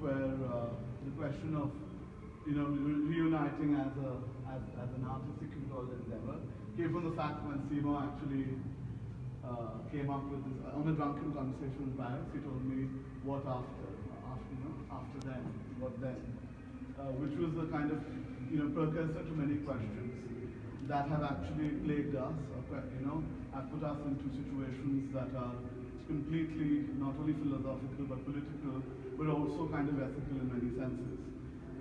where the question of reuniting as an artistic controlled endeavor came from the fact when Simo actually came up with this on a drunken conversation with Paris. He told me what after then, what then, which was the kind of precursor to many questions that have actually plagued us, or have put us into situations that are completely not only philosophical but political, but also kind of ethical in many senses.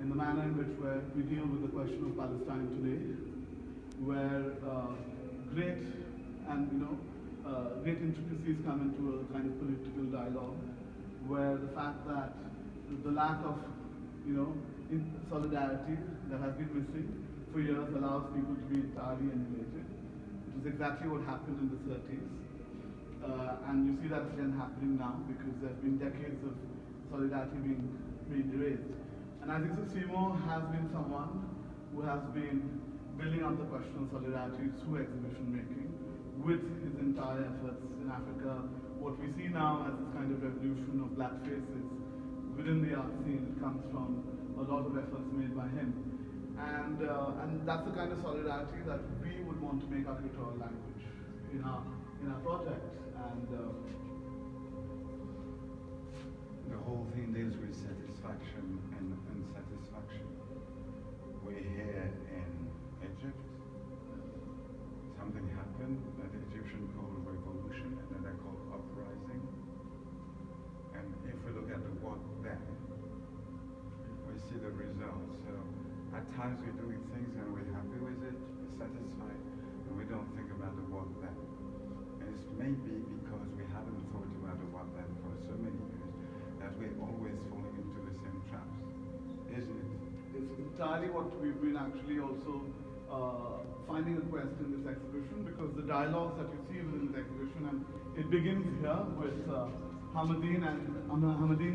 In the manner in which we deal with the question of Palestine today, where great and great intricacies come into a kind of political dialogue, where the fact that the lack of solidarity that has been missing for years allows people to be entirely emulated. It was exactly what happened in the 30s. And you see that again happening now because there have been decades of solidarity being erased. And I think Simo has been someone who has been building up the question of solidarity through exhibition making with his entire efforts in Africa. What we see now as this kind of revolution of black faces within the art scene, it comes from a lot of efforts made by him. And that's the kind of solidarity that we would want to make our cultural language in our project. And the whole thing deals with satisfaction and unsatisfaction. We're here in Egypt. Something happened that the Egyptians call revolution and that they call uprising. And if we look at the what then, we see the results. So at times we're doing things and we're happy with it, we're satisfied, and we don't think about the what then. And it's maybe because we haven't thought about the what then for so many years that we're always falling into the same traps, isn't it? It's entirely what we've been actually also finding a quest in this exhibition, because the dialogues that you see within this exhibition, and it begins here with Hamadeen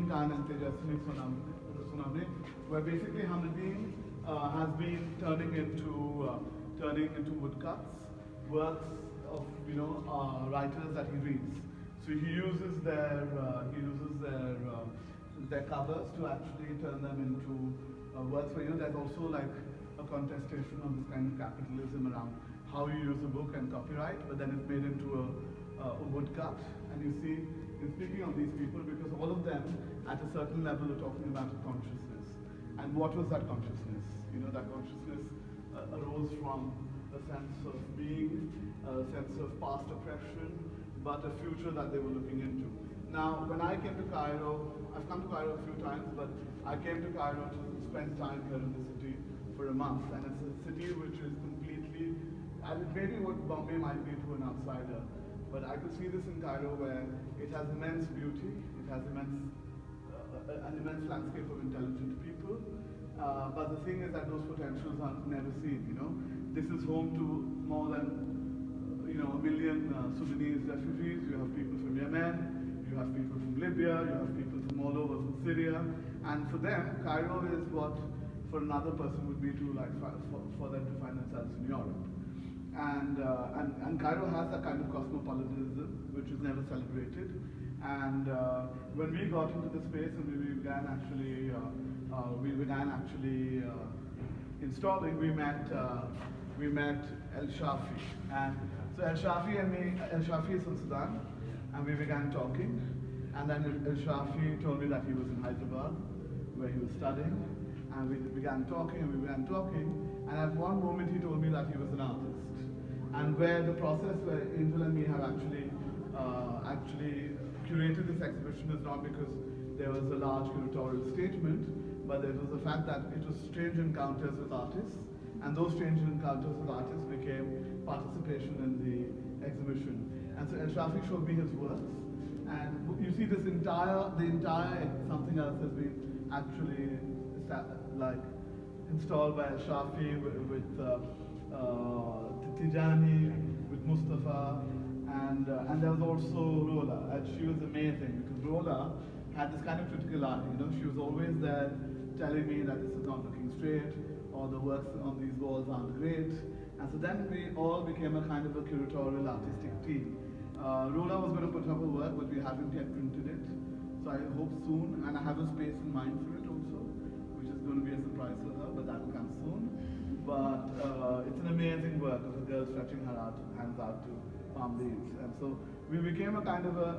Khan and Tejaswi Sunamne, where basically Hamadeen has been turning into woodcuts, works of writers that he reads. So he uses their covers to actually turn them into works for you. There's also like a contestation on this kind of capitalism around how you use a book and copyright, but then it's made into a woodcut. And you see, in speaking of these people, because all of them at a certain level are talking about a consciousness. And what was that consciousness? That consciousness arose from a sense of being, a sense of past oppression, but a future that they were looking into. Now, when I came to Cairo, I've come to Cairo a few times, but I came to Cairo to spend time here in the city for a month, and it's a city which is completely, and maybe what Bombay might be to an outsider, but I could see this in Cairo where it has immense beauty, it has an immense landscape of intelligent people, but the thing is that those potentials are never seen. This is home to more than a million Sudanese refugees. You have people from Yemen, you have people from Libya, you have people from all over, from Syria, and for them, Cairo is what for another person would be to for them to find themselves in Europe. And Cairo has that kind of cosmopolitanism which is never celebrated. And when we got into the space and we began actually installing, we met El Shafi. And so El Shafi is from Sudan, and we began talking. And then El Shafi told me that he was in Hyderabad, where he was studying. And we began talking, and at one moment he told me that he was an artist. And where the process where Angel and me have actually curated this exhibition is not because there was a large curatorial statement, but there was the fact that it was strange encounters with artists, and those strange encounters with artists became participation in the exhibition. And so El Shafi showed me his works, and you see the entire something else has been actually installed by Shafi with Tijani, with Mustafa, and there was also Rola, and she was amazing because Rola had this kind of critical eye. She was always there telling me that this is not looking straight, or the works on these walls aren't great. And so then we all became a kind of a curatorial artistic team. Rola was going to put up a work, but we haven't yet printed it. So I hope soon, and I have a space in mind for it also, which is going to be a surprise for her, but that will come soon. But it's an amazing work of a girl stretching her hands out to palm leaves. And so we became a kind of a,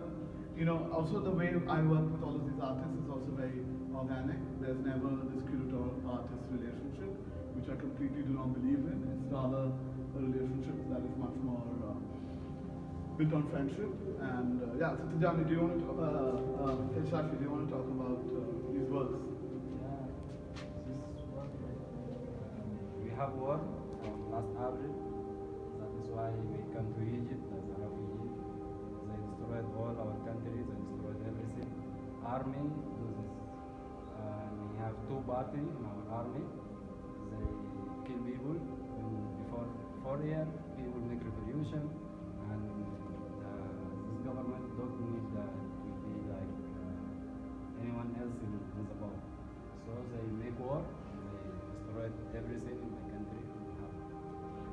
also the way I work with all of these artists is also very organic. There's never this curator-artist relationship, which I completely do not believe in. It's rather a relationship that is much more built on friendship. And yeah, so Tijani, do you want to Shafi, do you want to talk about these works? Yeah, this work, we have war from last April. That is why we come to Egypt as a refugee. They destroyed all our countries, they destroyed everything. Army do this. And we have two parties in our army. They kill people. Before 4 years, people make revolution, and this government don't need to be like anyone else in the power. So they make war, they destroyed everything in my country.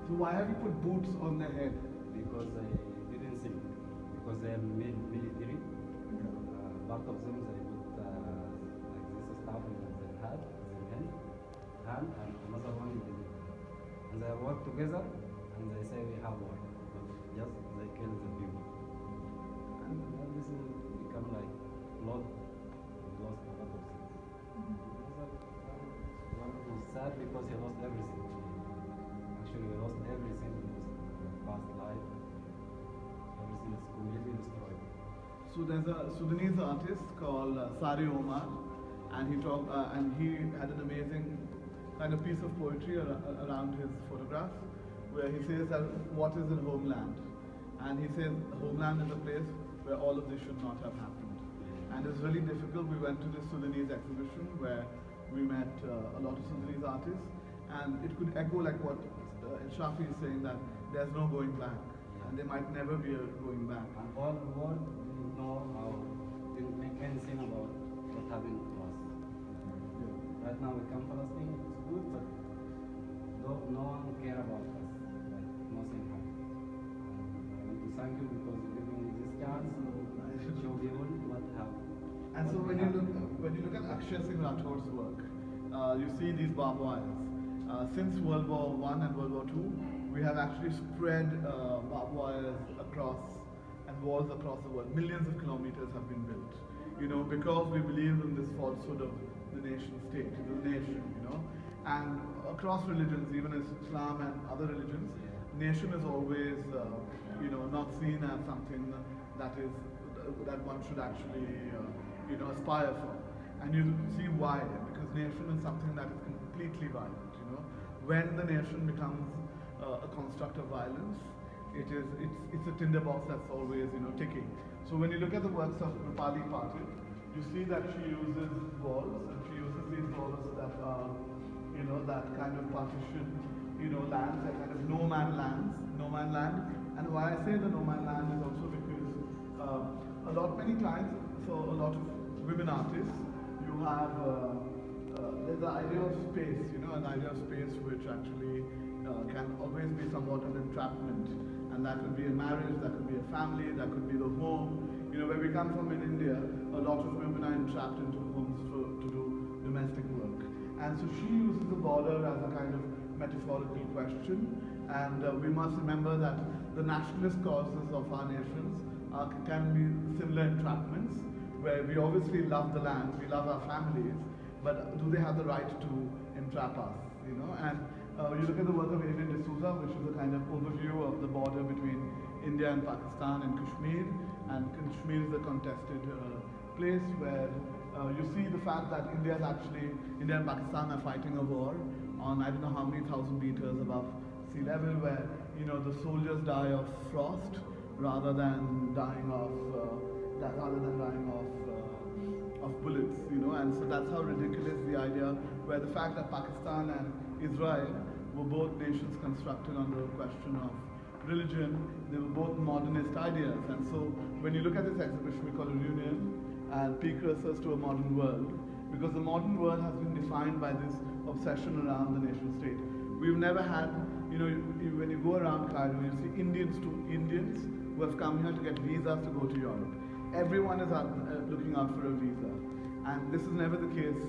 So why have you put boots on their head? Because they didn't think, because they are military. Part of them they put like this stuff in their head, their hand, and another one in the, and they work together, and they say we have war, but just they kill the people. And this is become like blood. We lost a lot of things. One is sad because he lost everything. Actually, we lost everything in his past life. Everything is completely destroyed. So there's a Sudanese artist called Sari Omar, and he had an amazing kind of piece of poetry around his photograph, where he says that what is a homeland, and he says homeland is a place where all of this should not have happened, and it's really difficult. We went to this Sudanese exhibition where we met a lot of Sudanese artists, and it could echo like what Shafi is saying, that there's no going back, and there might never be a going back. And all the world didn't know how, didn't make anything about what happened to us. Right now we come Palestine, it's good, but no one care about us. Like nothing happened. I want to thank you because you gave me this chance to show people what happened. And so when you look at Akshay Singh Rathor's work, you see these barbed wires. Since World War I and World War II, we have actually spread barbed wires across and walls across the world. Millions of kilometers have been built, because we believe in this falsehood of the nation state, the nation, and across religions, even as Islam and other religions, nation is always, not seen as something that one should actually, aspire for. And you see why, because nation is something that is completely violent. When the nation becomes a construct of violence, it's a tinderbox that's always ticking. So when you look at the works of Rupali Patil, you see that she uses walls, and she uses these walls that are, that kind of partition, lands, that kind of no man land. And why I say the no man land is also because many times, for a lot of women artists, you have there's the idea of space, an idea of space which actually can always be somewhat an entrapment, and that could be a marriage, that could be a family, that could be the home. Where we come from in India, a lot of women are entrapped into homes to do domestic work. And so she uses the border as a kind of metaphorical question. And we must remember that the nationalist causes of our nations can be similar entrapments, where we obviously love the land, we love our families, but do they have the right to entrap us? And you look at the work of Adrian D'Souza, which is a kind of overview of the border between India and Pakistan and Kashmir. And Kashmir is a contested place where you see the fact that India and Pakistan are fighting a war on I don't know how many thousand meters above sea level, where the soldiers die of frost rather than dying of bullets, and so that's how ridiculous the idea, where the fact that Pakistan and Israel were both nations constructed on the question of religion, they were both modernist ideas. And so when you look at this exhibition, we call it Reunion and precursors to a modern world, because the modern world has been defined by this obsession around the nation state. We've never had, when you go around Cairo, you see Indians who have come here to get visas to go to Europe. everyone is looking out for a visa. And this is never the case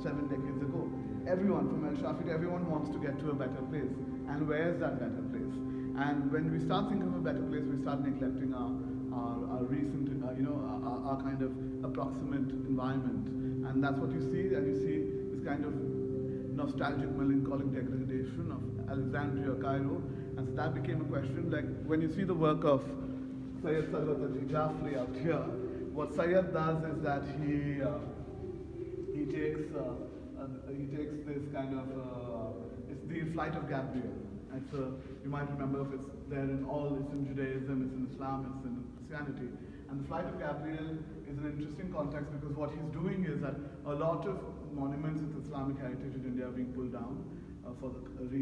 7 decades ago. Everyone, from El Shafi to everyone, wants to get to a better place. And where is that better place? And when we start thinking of a better place, we start neglecting our recent, our kind of approximate environment. And that's what you see, and you see this kind of nostalgic, melancholic degradation of Alexandria, Cairo. And so that became a question. Like when you see the work of Sayyid Sarwat Jafri out here, what Sayyid does is that he takes this kind of it's the flight of Gabriel. It's you might remember if it's there in all. It's in Judaism, it's in Islam, it's in Christianity. And the flight of Gabriel is an interesting context because what he's doing is that a lot of monuments with Islamic heritage in India are being pulled down for the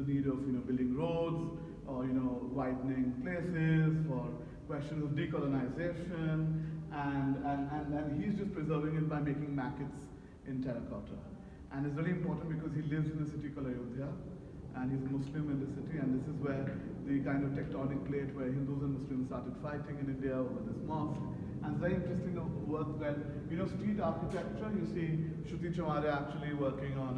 need of building roads or widening places, for questions of decolonization, and he's just preserving it by making maquettes in terracotta. And it's very important because he lives in a city called Ayodhya, and he's a Muslim in the city, and this is where the kind of tectonic plate where Hindus and Muslims started fighting in India over this mosque. And it's very interesting to work when, street architecture, you see Shruti Chamare actually working on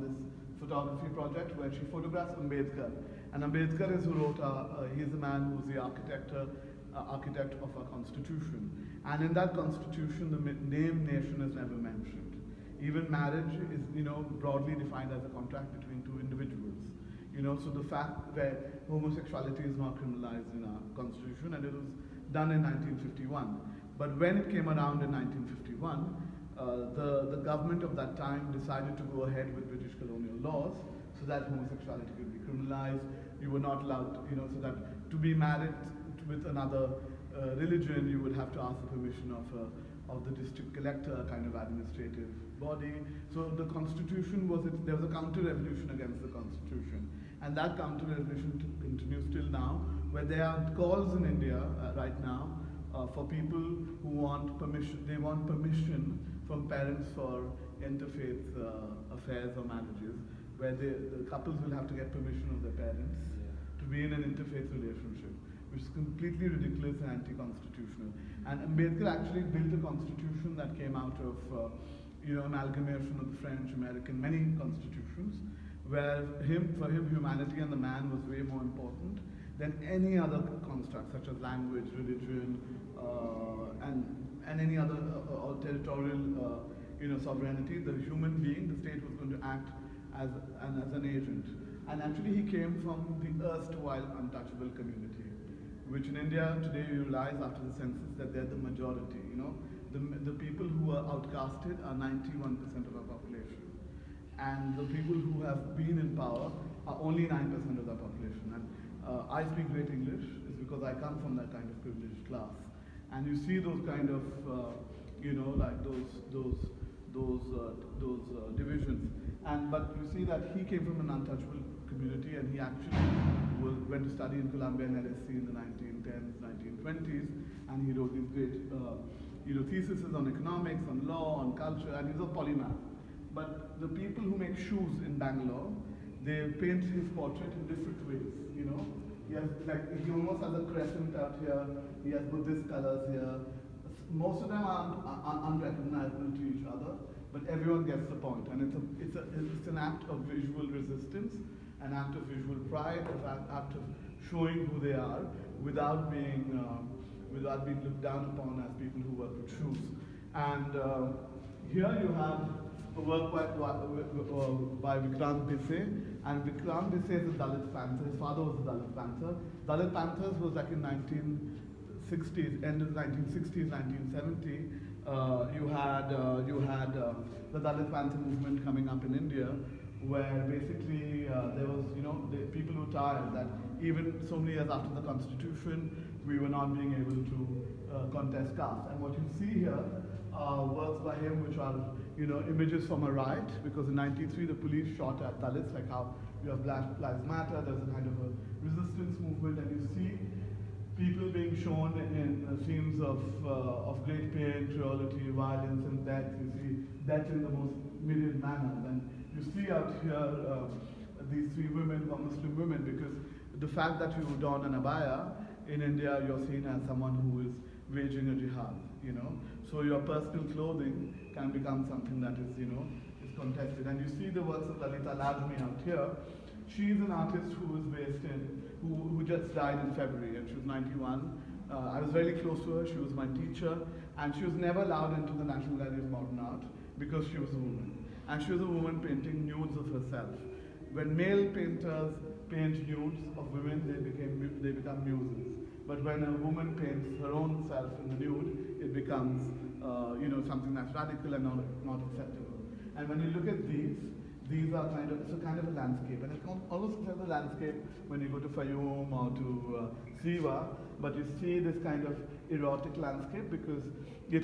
this photography project where she photographs Ambedkar. And Ambedkar is who wrote, he's the man who's the architect of our constitution. And in that constitution, the name nation is never mentioned. Even marriage is, broadly defined as a contract between two individuals. So the fact that homosexuality is not criminalized in our constitution, and it was done in 1951. But when it came around in 1951, the government of that time decided to go ahead with British colonial laws so that homosexuality could be criminalized. You were not allowed, so that to be married with another religion, you would have to ask the permission of the district collector, kind of administrative body. So the constitution there was a counter-revolution against the constitution. And that counter-revolution continues till now, where there are calls in India right now for people who want permission. They want permission from parents for interfaith affairs or marriages, where the couples will have to get permission of their parents to be in an interfaith relationship, which is completely ridiculous and anti-constitutional. And Ambedkar actually built a constitution that came out of amalgamation of the French, American, many constitutions, where for him humanity and the man was way more important than any other construct, such as language, religion, and any other territorial sovereignty. The human being, the state was going to act as an agent. And actually he came from the erstwhile untouchable community, which in India today you realize after the census that they're the majority. The people who are outcasted are 91% of our population. And the people who have been in power are only 9% of the population. And I speak great English is because I come from that kind of privileged class. And you see those kind of, like those divisions. But you see that he came from an untouchable community, and he actually went to study in Columbia and LSE in the 1910s, 1920s, and he wrote these great theses on economics, on law, on culture, and he's a polymath. But the people who make shoes in Bangalore, they paint his portrait in different ways, He almost has a crescent out here, he has Buddhist colors here. Most of them are unrecognizable to each other, but everyone gets the point. And it's an act of visual resistance, an act of visual pride, an act of showing who they are without being looked down upon as people who work with shoes. And here you have a work by Vikrant Bisse, and Vikrant Bisse is a Dalit Panther. His father was a Dalit Panther. Dalit Panthers was like in 1960s, end of 1960s, 1970. You had the Dalit Panther movement coming up in India, where basically there was, the people who were tired that even so many years after the Constitution, we were not being able to contest caste. And what you see here are works by him which are, images from a riot, because in '93 the police shot at Dalits, like how you have Black Lives Matter, there's a kind of a resistance movement, and you see people being shown in scenes of great pain, cruelty, violence, and death. You see death in the most myriad manners. And you see out here these three women who are Muslim women, because the fact that you don an abaya in India you're seen as someone who is waging a jihad, you know. So your personal clothing can become something that is, you know, is contested. And you see the works of Lalita Lajmi out here. She's an artist who is based in, who just died in February, and she was 91. I was very close to her. She was my teacher, and she was never allowed into the National Gallery of Modern Art because she was a woman. And she was a woman painting nudes of herself. When male painters paint nudes of women, they become muses. But when a woman paints her own self in the nude, it becomes you know, something that's radical and not acceptable. And when you look at these are kind of, it's a kind of a landscape, and it almost looks like a landscape when you go to Fayoum or to Siwa, but you see this kind of erotic landscape because it